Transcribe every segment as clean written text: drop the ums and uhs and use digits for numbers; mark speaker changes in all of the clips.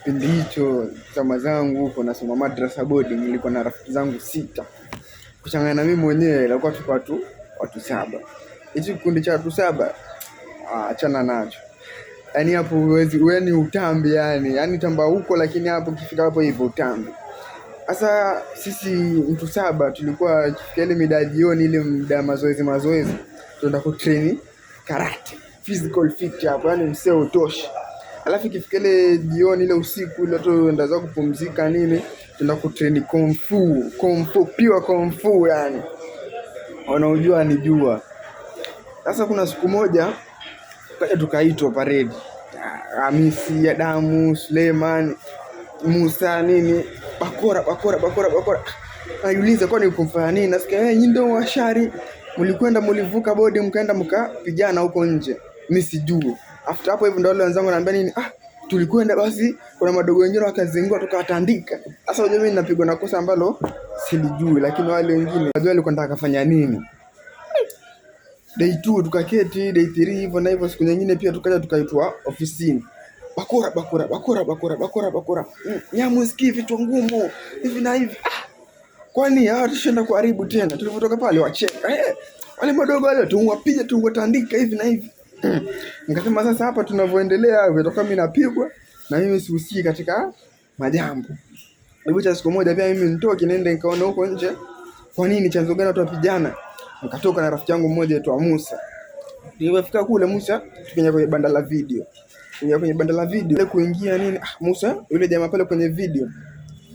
Speaker 1: kipindi hicho zama zangu huko nasoma madrasa boarding, nilikuwa na rafiki zangu 6. Kuchanganya na mimi mwenyewe ilikuwa tuko watu 7. Hicho kikundi cha watu 7, achana nacho. Yaani hapo huwezi ni utambi yani tamba huko, lakini hapo kifika hapo hivyo utambi. Sasa sisi mtu 7 tulikuwa ile mida jioni, ile muda mazoezi tunaenda ku train karate, physical fit hapo, yani mseo utoshi. Alafu ikifika ile jioni ile usiku ile tunaenda za kupumzika nini, tunaenda ku train kung fu, pure kung fu yani. Wanaojua ni jua. Sasa kuna siku moja tukaitwa parade. Hamisi, Adamu, Suleiman, Musa nini, bakora. Ayuliza kwani uko mfanya nini? Nasikia nyinyi ndio washari. Mlikwenda mlivuka bodi mkaenda mkapigana huko nje. Mimi sijui. After hapo hivyo ndio wale wenzangu wananiambia nini? Tulikwenda basi kuna madogo wengine wakazingua tukawatandika. Sasa unajua mimi ninapigwa na kosa ambalo silijui, lakini wale wengine wajua walikuwa wanataka kufanya nini. Day 2 tukaketi, day 3 hivyo na hivyo. Siku nyingine pia tukaja tukaitwa ofisini. Bakora. Nyamusikii vitu ngumu hivi na hivi. Kwani tushaenda kuharibu tena? Tulipotoka pale wacheka. Wale madogo wale tuwatandika hivi na hivi. Nikasema sasa hapa tunavyoendelea vitakuwa mimi napigwa na mimi sihusiki katika majambo. Nilipocha siku moja pia mimi nitoke niende nikaona huko nje. Kwa nini chanzo gani watu wapigana? Nikatoka na rafiki yangu mmoja aitwa Musa. Nilipofika kule Musa tukaingia kwenye banda la video. Ile kuingia nini? Musa yule jamaa pale kwenye video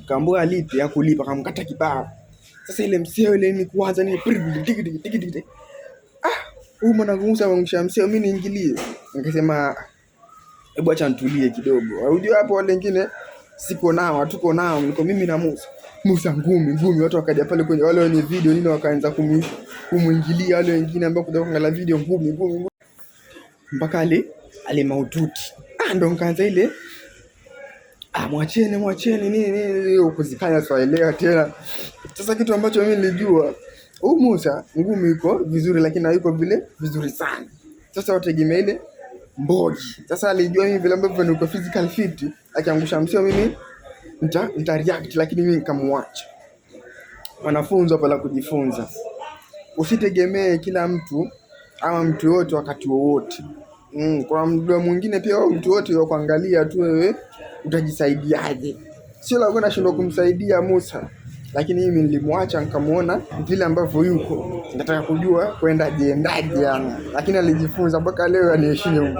Speaker 1: kaambia alipe, hakulipa, kamkata kibao. Sasa ile mseo ile ni kuanza nini tiki. Huyu mwanangu Musa amemsha mseo, mimi niingilie. Nikasema hebu acha nitulie kidogo. Unajua hapo wale wengine sipo nao, tuko nao, niko mimi na Musa ngumi. Watu wakaja pale kwenye wale wenye video nini, wakaanza kumuingilia wale wengine ambao kuja kuangalia video ngumi. Mpaka ale maututi. Ndo nikaanza ile mwacheni nini kuzifanya siwaelewa tena. Sasa kitu ambacho mimi nilijua, Musa ngumi iko vizuri lakini hayuko vile vizuri sana. Sasa wategemea ile mbogi. Sasa alijua mimi vile ambavyo niko physical fit, akiangusha msio mimi nita react, lakini mimi nikamwacha. Wanafunzi hapa la kujifunza. Usitegemee kila mtu ama mtu yote wakati wowote. Kwa mtu mwingine pia mtu wote wa kuangalia tu wewe utajisaidiaje. Sio la kwenda shindo kumsaidia Musa, lakini mimi nilimwacha nikamuona vile ambavyo yuko. Nataka kujua kwenda jendaje yani. Lakini alijifunza mpaka leo aniheshimu.